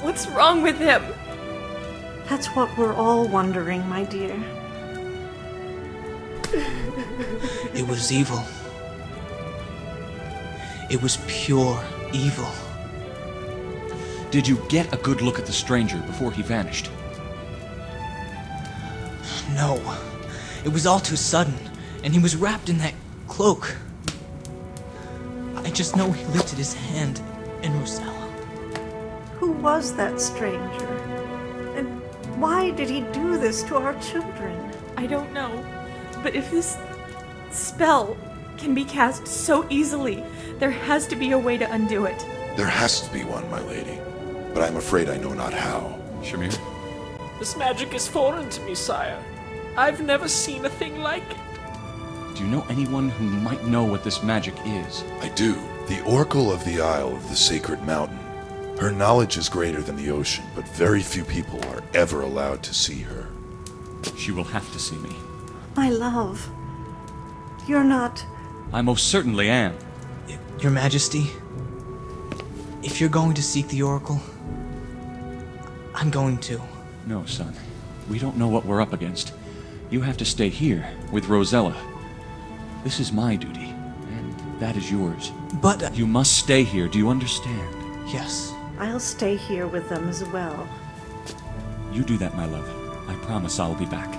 What's wrong with him? That's what we're all wondering, my dear. It was evil. It was pure evil. Did you get a good look at the stranger before he vanished? No. It was all too sudden, and he was wrapped in that cloak. I just know he lifted his hand in Rosella. Who was that stranger? And why did he do this to our children? I don't know, but if this spell can be cast so easily, there has to be a way to undo it. There has to be one, my lady, but I'm afraid I know not how. Shamir? This magic is foreign to me, sire. I've never seen a thing like it. Do you know anyone who might know what this magic is? I do. The Oracle of the Isle of the Sacred Mountain. Her knowledge is greater than the ocean, but very few people are ever allowed to see her. She will have to see me. My love, you're not... I most certainly am. Your Majesty, if you're going to seek the Oracle, I'm going to. No, son. We don't know what we're up against. You have to stay here with Rosella. This is my duty, and that is yours. But... You must stay here, do you understand? Yes. I'll stay here with them as well. You do that, my love. I promise I'll be back.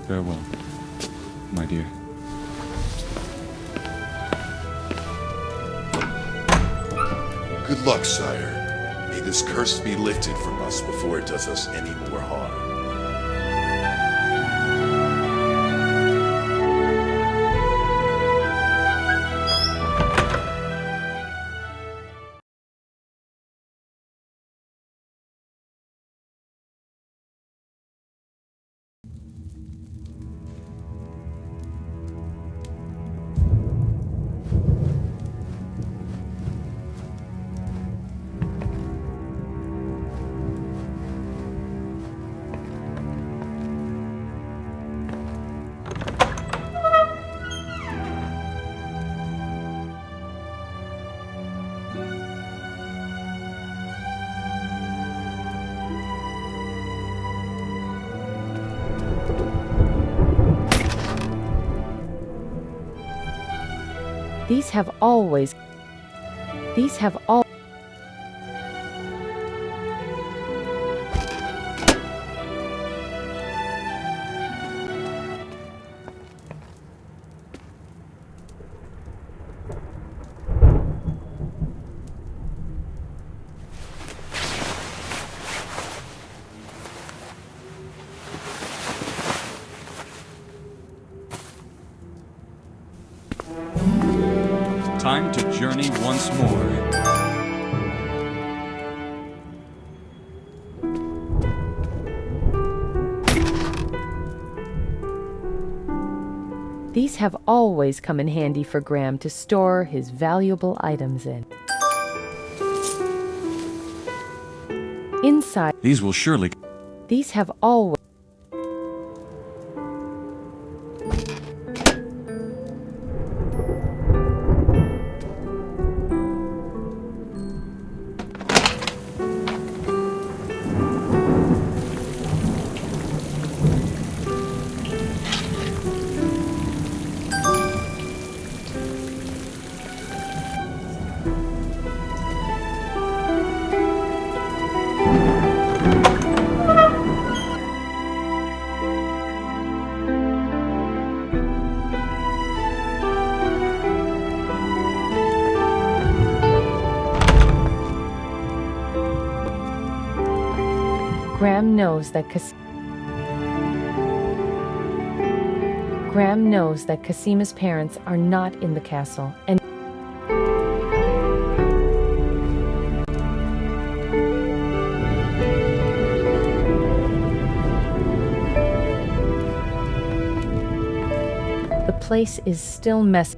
Farewell, my dear. Good luck, sire. May this curse be lifted from us before it does us any more harm. These have always... Time to journey once more. These have always come in handy for Graham to store his valuable items in. Inside, These will surely... these have always... Graham knows that Casima's parents are not in the castle, and the place is still messy.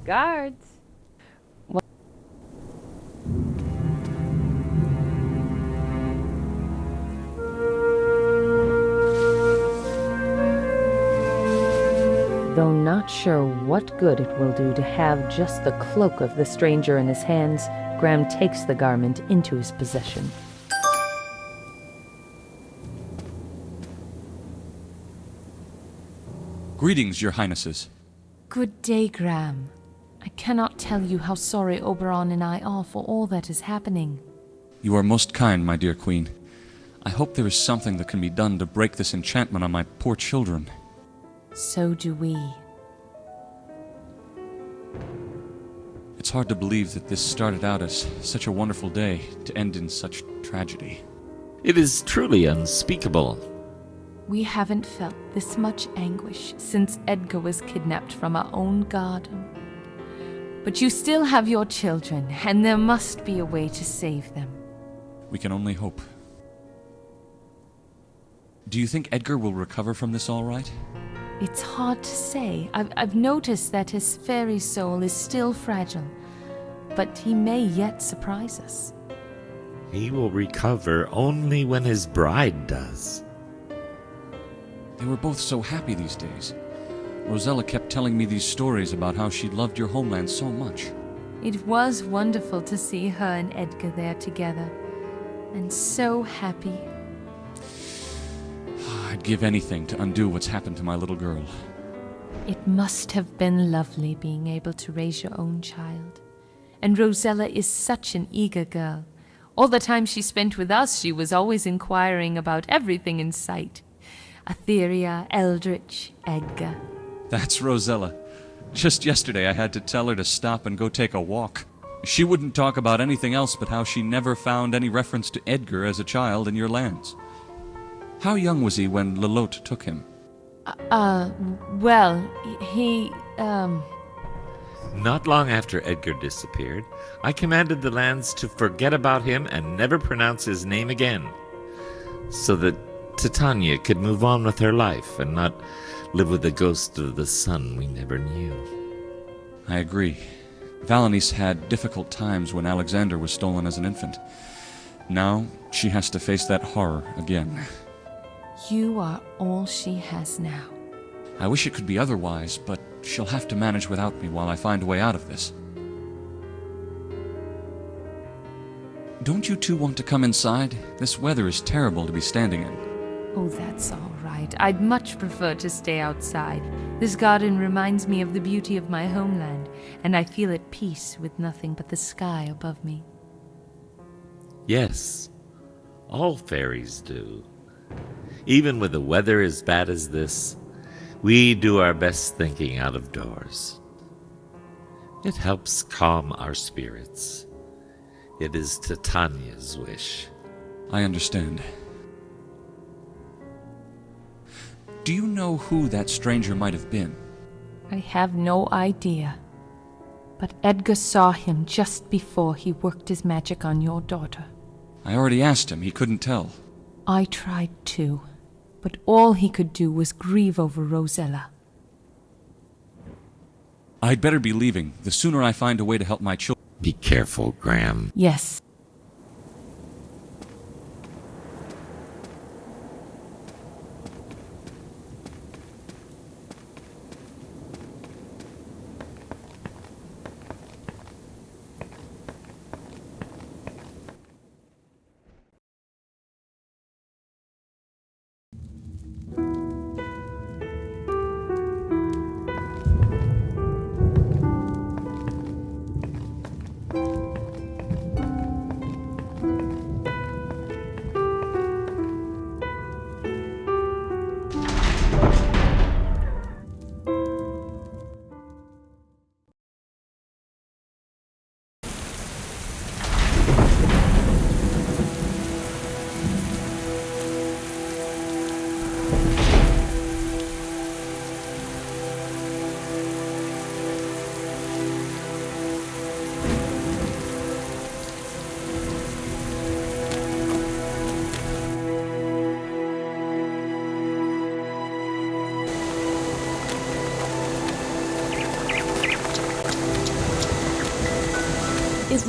Guards. Though not sure what good it will do to have just the cloak of the stranger in his hands, Graham takes the garment into his possession. Greetings, your highnesses. Good day, Graham. I cannot tell you how sorry Oberon and I are for all that is happening. You are most kind, my dear queen. I hope there is something that can be done to break this enchantment on my poor children. So do we. It's hard to believe that this started out as such a wonderful day to end in such tragedy. It is truly unspeakable. We haven't felt this much anguish since Edgar was kidnapped from our own garden. But you still have your children, and there must be a way to save them. We can only hope. Do you think Edgar will recover from this all right? It's hard to say. I've noticed that his fairy soul is still fragile, but he may yet surprise us. He will recover only when his bride does. They were both so happy these days. Rosella kept telling me these stories about how she loved your homeland so much. It was wonderful to see her and Edgar there together, and so happy. I'd give anything to undo what's happened to my little girl. It must have been lovely being able to raise your own child. And Rosella is such an eager girl. All the time she spent with us, she was always inquiring about everything in sight. Etheria, Eldritch, Edgar. That's Rosella. Just yesterday I had to tell her to stop and go take a walk. She wouldn't talk about anything else but how she never found any reference to Edgar as a child in your lands. How young was he when Lelote took him? Well, he. Not long after Edgar disappeared, I commanded the lands to forget about him and never pronounce his name again, so that Titania could move on with her life and not live with the ghost of the son we never knew. I agree. Valanice had difficult times when Alexander was stolen as an infant. Now she has to face that horror again. You are all she has now. I wish it could be otherwise, but she'll have to manage without me while I find a way out of this. Don't you two want to come inside? This weather is terrible to be standing in. Oh, that's all right. I'd much prefer to stay outside. This garden reminds me of the beauty of my homeland, and I feel at peace with nothing but the sky above me. Yes, all fairies do. Even with the weather as bad as this, we do our best thinking out of doors. It helps calm our spirits. It is Titania's wish. I understand. Do you know who that stranger might have been? I have no idea. But Edgar saw him just before he worked his magic on your daughter. I already asked him. He couldn't tell. I tried too, but all he could do was grieve over Rosella. I'd better be leaving. The sooner I find a way to help my children... Be careful, Graham. Yes.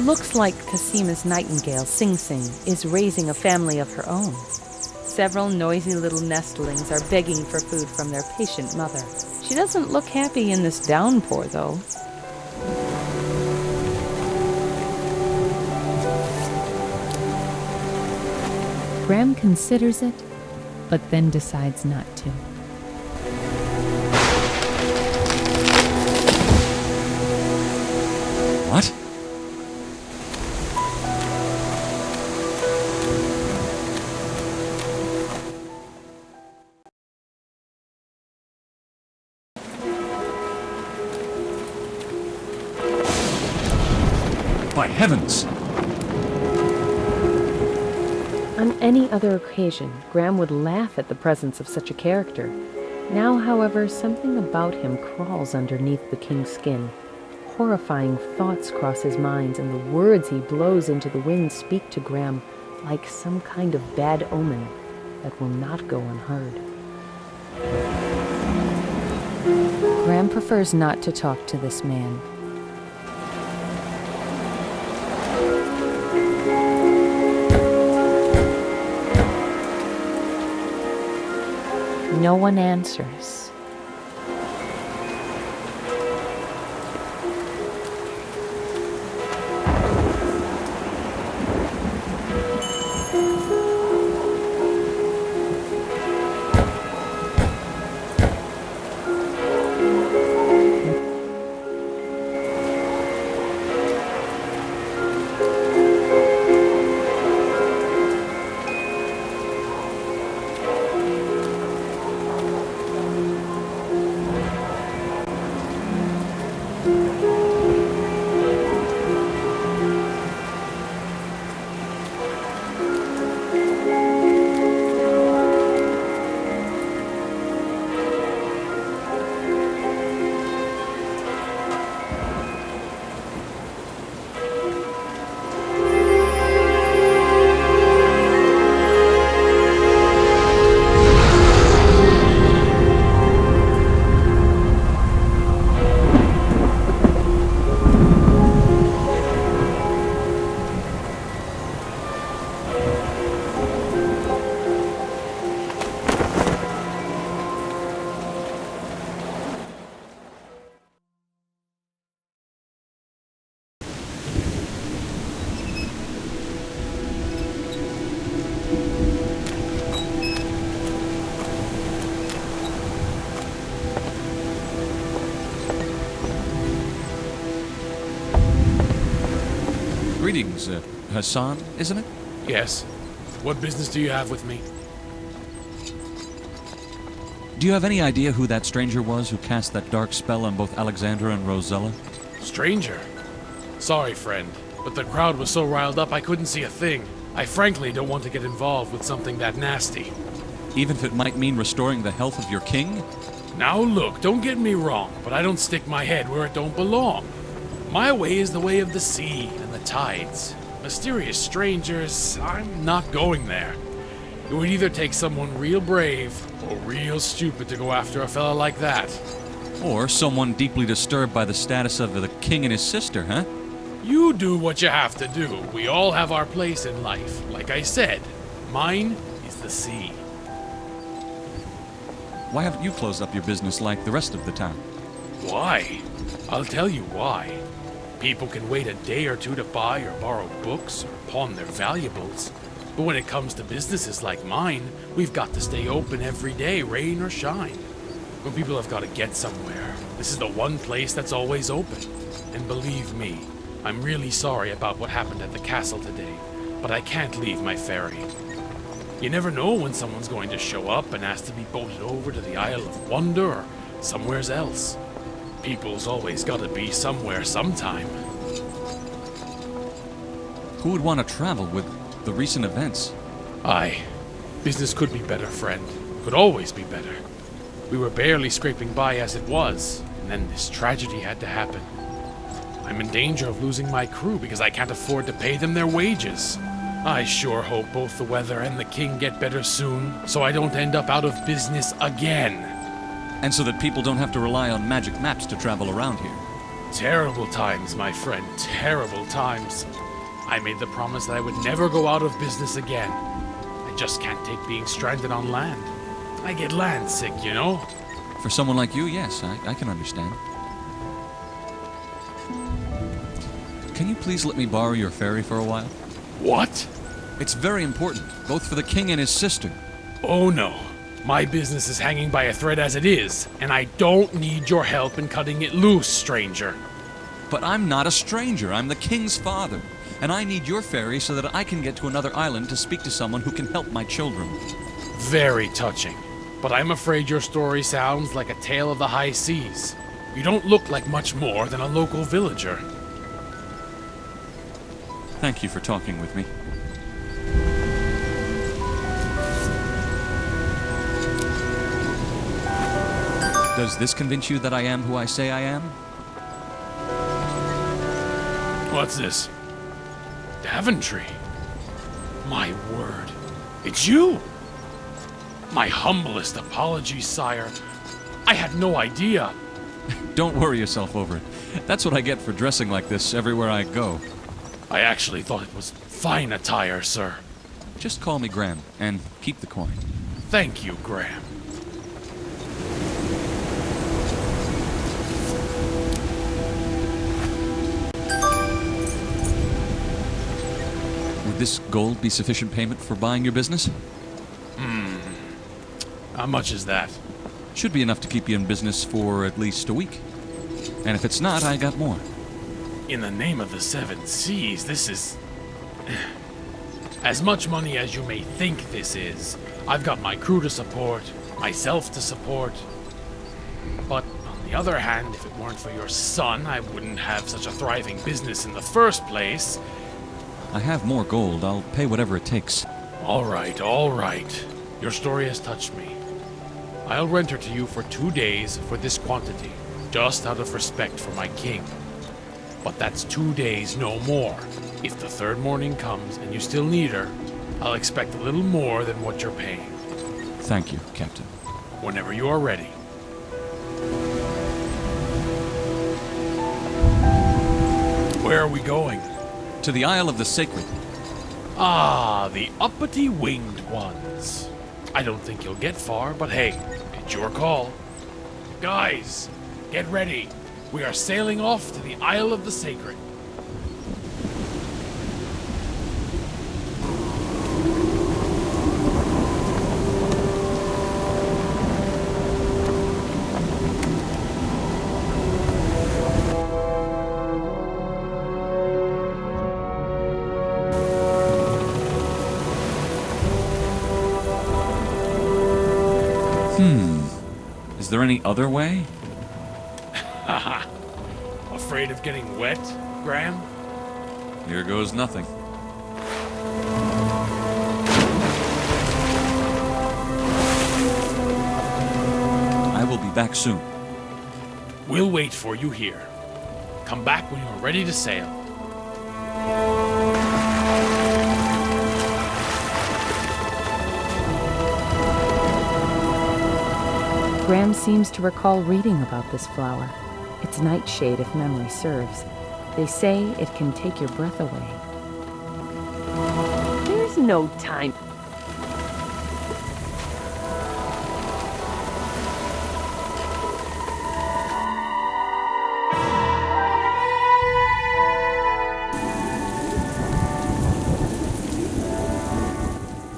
looks like Casima's nightingale, Sing Sing, is raising a family of her own. Several noisy little nestlings are begging for food from their patient mother. She doesn't look happy in this downpour, though. Graham considers it, but then decides not to. What? By heavens! On any other occasion, Graham would laugh at the presence of such a character. Now, however, something about him crawls underneath the king's skin. Horrifying thoughts cross his mind, and the words he blows into the wind speak to Graham like some kind of bad omen that will not go unheard. Graham prefers not to talk to this man. No one answers. Greetings, Hassan, isn't it? Yes. What business do you have with me? Do you have any idea who that stranger was who cast that dark spell on both Alexandra and Rosella? Stranger? Sorry, friend, but the crowd was so riled up I couldn't see a thing. I frankly don't want to get involved with something that nasty. Even if it might mean restoring the health of your king? Now look, don't get me wrong, but I don't stick my head where it don't belong. My way is the way of the sea and the tides. Mysterious strangers, I'm not going there. It would either take someone real brave or real stupid to go after a fella like that. Or someone deeply disturbed by the status of the king and his sister, huh? You do what you have to do. We all have our place in life. Like I said, mine is the sea. Why haven't you closed up your business like the rest of the town? Why? I'll tell you why. People can wait a day or two to buy or borrow books or pawn their valuables. But when it comes to businesses like mine, we've got to stay open every day, rain or shine. When people have got to get somewhere, this is the one place that's always open. And believe me, I'm really sorry about what happened at the castle today, but I can't leave my ferry. You never know when someone's going to show up and ask to be boated over to the Isle of Wonder or somewheres else. People's always gotta be somewhere sometime. Who would want to travel with the recent events? Aye. Business could be better, friend. Could always be better. We were barely scraping by as it was, and then this tragedy had to happen. I'm in danger of losing my crew because I can't afford to pay them their wages. I sure hope both the weather and the king get better soon, so I don't end up out of business again. And so that people don't have to rely on magic maps to travel around here. Terrible times, my friend, terrible times. I made the promise that I would never go out of business again. I just can't take being stranded on land. I get land sick, you know? For someone like you, yes, I can understand. Can you please let me borrow your ferry for a while? What? It's very important, both for the king and his sister. Oh no. My business is hanging by a thread as it is, and I don't need your help in cutting it loose, stranger. But I'm not a stranger, I'm the king's father. And I need your ferry so that I can get to another island to speak to someone who can help my children. Very touching. But I'm afraid your story sounds like a tale of the high seas. You don't look like much more than a local villager. Thank you for talking with me. Does this convince you that I am who I say I am? What's this? Daventry? My word. It's you! My humblest apologies, sire. I had no idea. Don't worry yourself over it. That's what I get for dressing like this everywhere I go. I actually thought it was fine attire, sir. Just call me Graham, and keep the coin. Thank you, Graham. Would this gold be sufficient payment for buying your business? How much is that? Should be enough to keep you in business for at least a week. And if it's not, I got more. In the name of the Seven Seas, this is... as much money as you may think this is. I've got my crew to support, myself to support. But on the other hand, if it weren't for your son, I wouldn't have such a thriving business in the first place. I have more gold. I'll pay whatever it takes. All right, all right. Your story has touched me. I'll rent her to you for 2 days for this quantity, just out of respect for my king. But that's 2 days, no more. If the third morning comes and you still need her, I'll expect a little more than what you're paying. Thank you, Captain. Whenever you are ready. Where are we going? To the Isle of the Sacred. Ah, the uppity winged ones. I don't think you'll get far, but hey, it's your call. Guys, get ready. We are sailing off to the Isle of the Sacred. Is there any other way? Haha. Afraid of getting wet, Graham? Here goes nothing. I will be back soon. We'll wait for you here. Come back when you're ready to sail. Graham seems to recall reading about this flower. It's nightshade if memory serves. They say it can take your breath away. There's no time.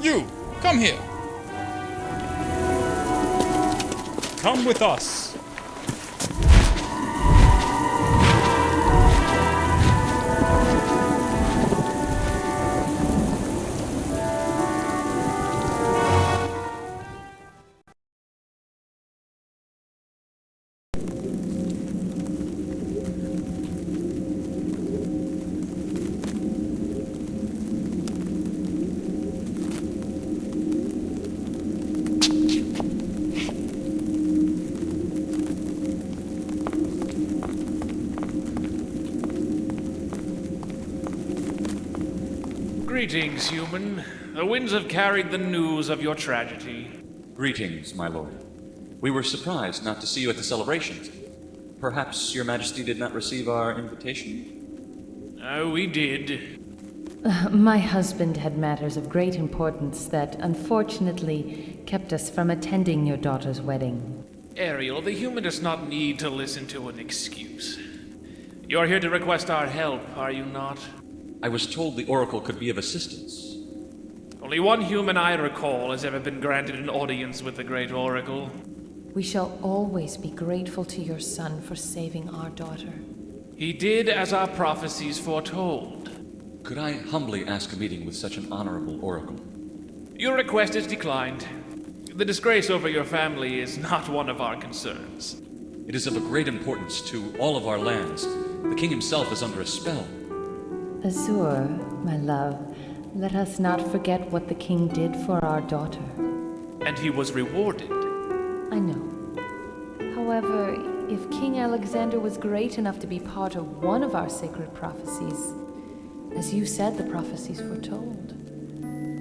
You, come here. Come with us. Greetings, human. The winds have carried the news of your tragedy. Greetings, my lord. We were surprised not to see you at the celebrations. Perhaps your majesty did not receive our invitation? Oh, we did. My husband had matters of great importance that, unfortunately, kept us from attending your daughter's wedding. Ariel, the human does not need to listen to an excuse. You're here to request our help, are you not? I was told the Oracle could be of assistance. Only one human I recall has ever been granted an audience with the Great Oracle. We shall always be grateful to your son for saving our daughter. He did as our prophecies foretold. Could I humbly ask a meeting with such an honorable Oracle? Your request is declined. The disgrace over your family is not one of our concerns. It is of a great importance to all of our lands. The king himself is under a spell. Azur, my love, let us not forget what the king did for our daughter. And he was rewarded. I know. However, if King Alexander was great enough to be part of one of our sacred prophecies, as you said the prophecies foretold,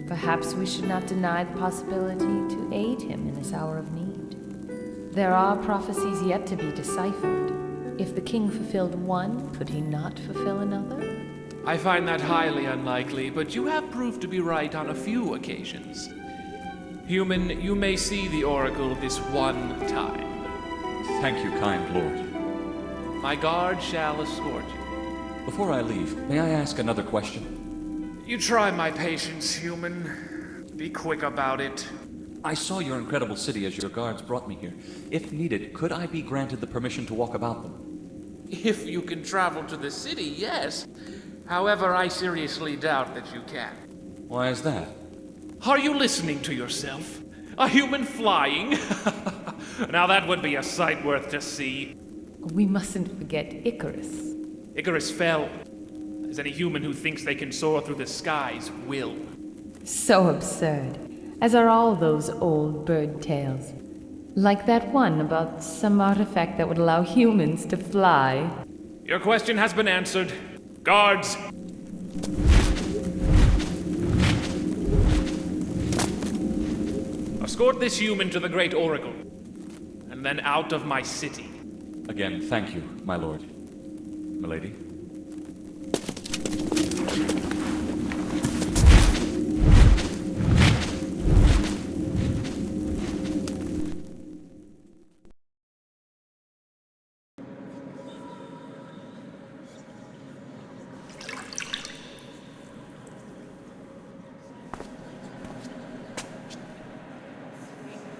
perhaps we should not deny the possibility to aid him in his hour of need. There are prophecies yet to be deciphered. If the king fulfilled one, could he not fulfill another? I find that highly unlikely, but you have proved to be right on a few occasions. Human, you may see the Oracle this one time. Thank you, kind lord. My guard shall escort you. Before I leave, may I ask another question? You try my patience, human. Be quick about it. I saw your incredible city as your guards brought me here. If needed, could I be granted the permission to walk about them? If you can travel to the city, yes. However, I seriously doubt that you can. Why is that? Are you listening to yourself? A human flying? Now that would be a sight worth to see. We mustn't forget Icarus. Icarus fell, as any human who thinks they can soar through the skies will. So absurd, as are all those old bird tales. Like that one about some artifact that would allow humans to fly. Your question has been answered. Guards! Escort this human to the Great Oracle, and then out of my city. Again, thank you, my lord. Milady?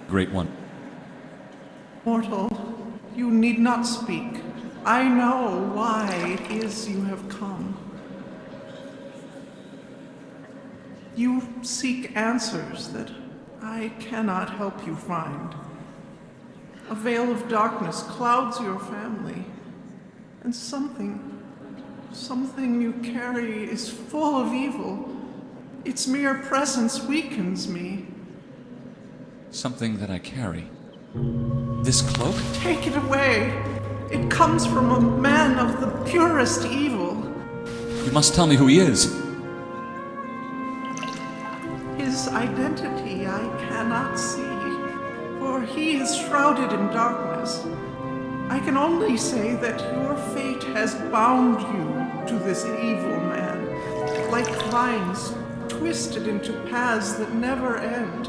Great one. Mortal, you need not speak. I know why it is you have come. You seek answers that I cannot help you find. A veil of darkness clouds your family, and something you carry is full of evil. Its mere presence weakens me. Something that I carry. This cloak? Take it away. It comes from a man of the purest evil. You must tell me who he is. His identity I cannot see, for he is shrouded in darkness. I can only say that your fate has bound you to this evil man, like vines twisted into paths that never end.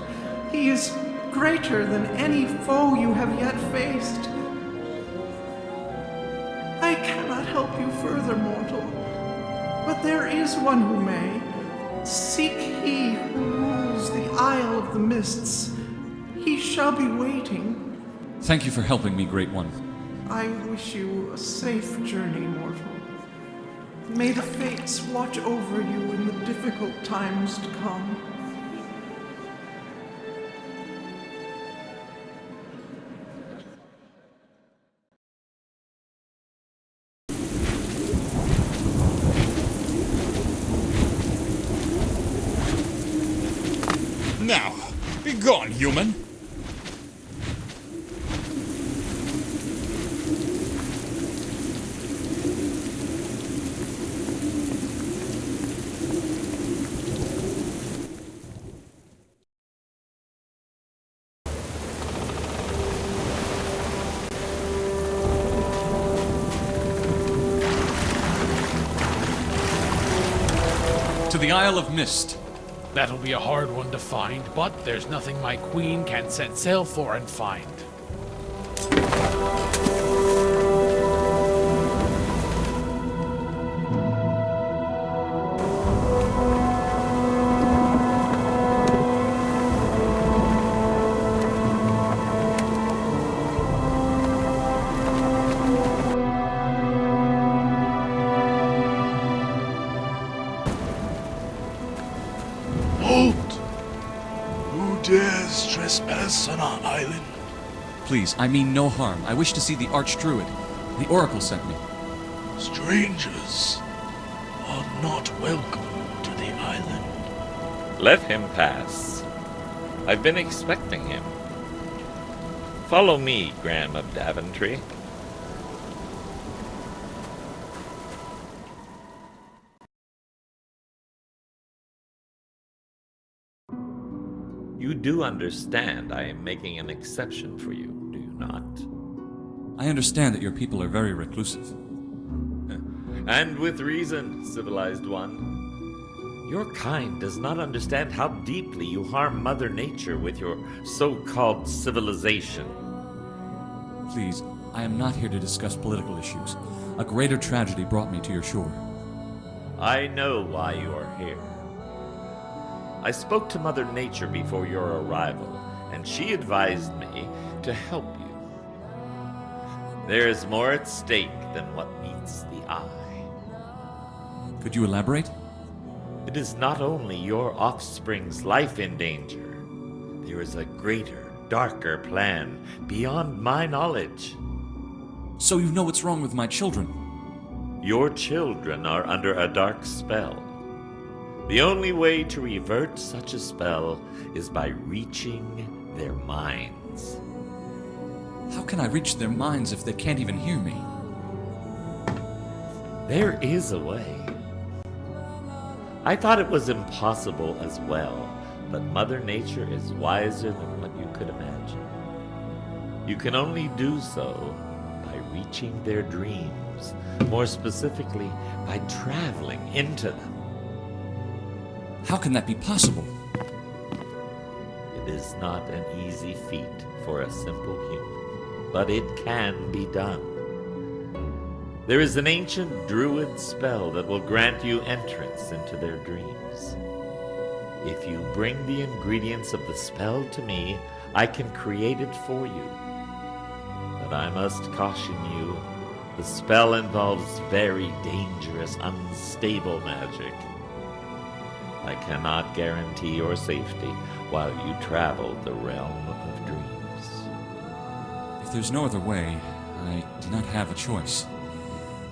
He is greater than any foe you have yet faced. I cannot help you further, mortal, but there is one who may. Seek he who rules the Isle of the Mists. He shall be waiting. Thank you for helping me, Great One. I wish you a safe journey, mortal. May the fates watch over you in the difficult times to come. Now, be gone, human. the Isle of Mist. That'll be a hard one to find, but there's nothing my queen can't set sail for and find. Halt! Who dares trespass on our island? Please, I mean no harm. I wish to see the Archdruid. The Oracle sent me. Strangers are not welcome to the island. Let him pass. I've been expecting him. Follow me, Graham of Daventry. You do understand I am making an exception for you, do you not? I understand that your people are very reclusive. And with reason, civilized one. Your kind does not understand how deeply you harm Mother Nature with your so-called civilization. Please, I am not here to discuss political issues. A greater tragedy brought me to your shore. I know why you are here. I spoke to Mother Nature before your arrival, and she advised me to help you. There is more at stake than what meets the eye. Could you elaborate? It is not only your offspring's life in danger. There is a greater, darker plan beyond my knowledge. So you know what's wrong with my children? Your children are under a dark spell. The only way to revert such a spell is by reaching their minds. How can I reach their minds if they can't even hear me? There is a way. I thought it was impossible as well, but Mother Nature is wiser than what you could imagine. You can only do so by reaching their dreams, more specifically, by traveling into them. How can that be possible? It is not an easy feat for a simple human, but it can be done. There is an ancient Druid spell that will grant you entrance into their dreams. If you bring the ingredients of the spell to me, I can create it for you. But I must caution you, the spell involves very dangerous, unstable magic. I cannot guarantee your safety while you travel the realm of dreams. If there's no other way, I do not have a choice.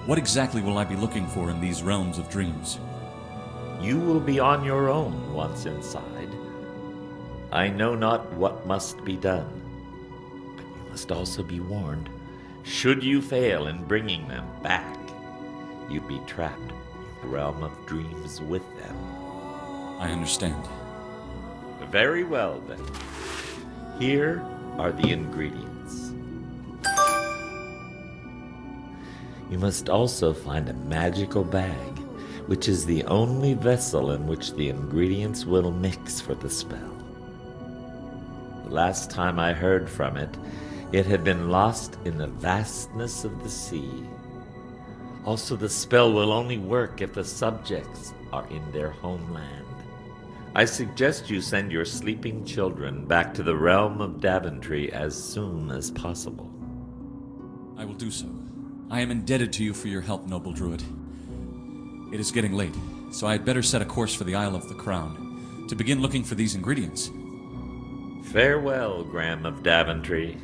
What exactly will I be looking for in these realms of dreams? You will be on your own once inside. I know not what must be done, but you must also be warned. Should you fail in bringing them back, you'd be trapped in the realm of dreams with them. I understand. Very well, then. Here are the ingredients. You must also find a magical bag, which is the only vessel in which the ingredients will mix for the spell. The last time I heard from it, it had been lost in the vastness of the sea. Also, the spell will only work if the subjects are in their homeland. I suggest you send your sleeping children back to the realm of Daventry as soon as possible. I will do so. I am indebted to you for your help, noble Druid. It is getting late, so I had better set a course for the Isle of the Crown, to begin looking for these ingredients. Farewell, Graham of Daventry.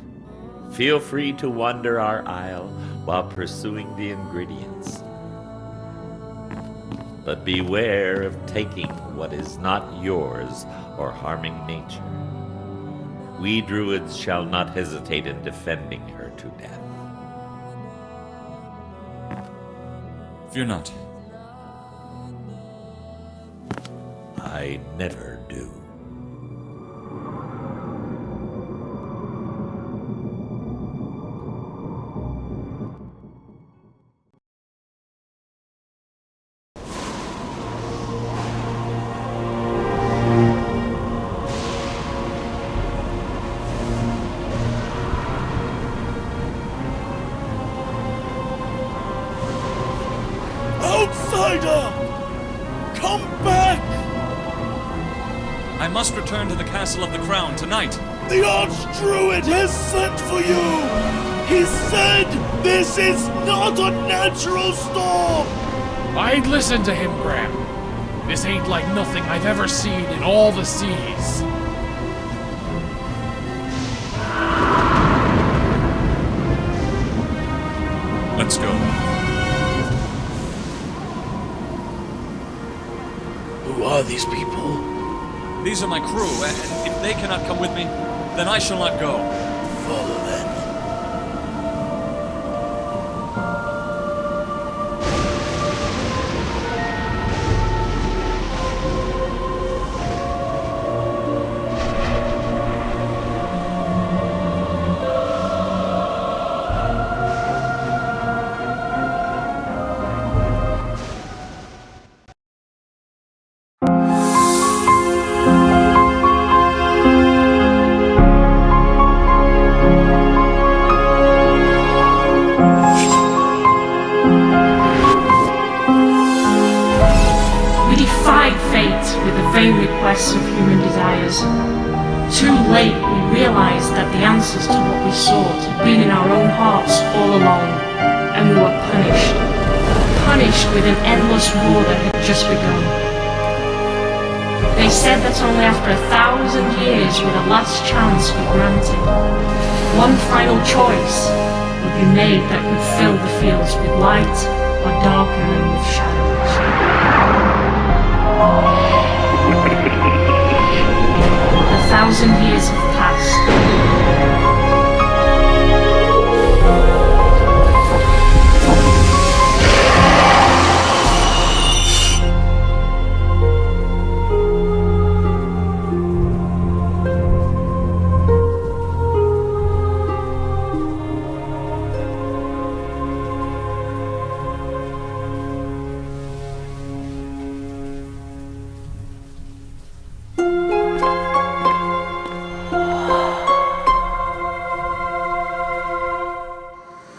Feel free to wander our isle while pursuing the ingredients. But beware of taking what is not yours or harming nature. We Druids shall not hesitate in defending her to death. Fear not. I never do. I must return to the Castle of the Crown tonight. The Archdruid has sent for you! He said this is not a natural storm! I'd listen to him, Graham. This ain't like nothing I've ever seen in all the seas. Let's go. Who are these people? These are my crew, and if they cannot come with me, then I shall not go. Follow them. Requests of human desires. Too late, we realized that the answers to what we sought had been in our own hearts all along, and we were punished. Punished with an endless war that had just begun. They said that only after 1,000 years would a last chance be granted. One final choice would be made that could fill the fields with light or darken them with shadows. 1,000 years have passed.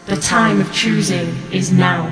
The time of choosing is now.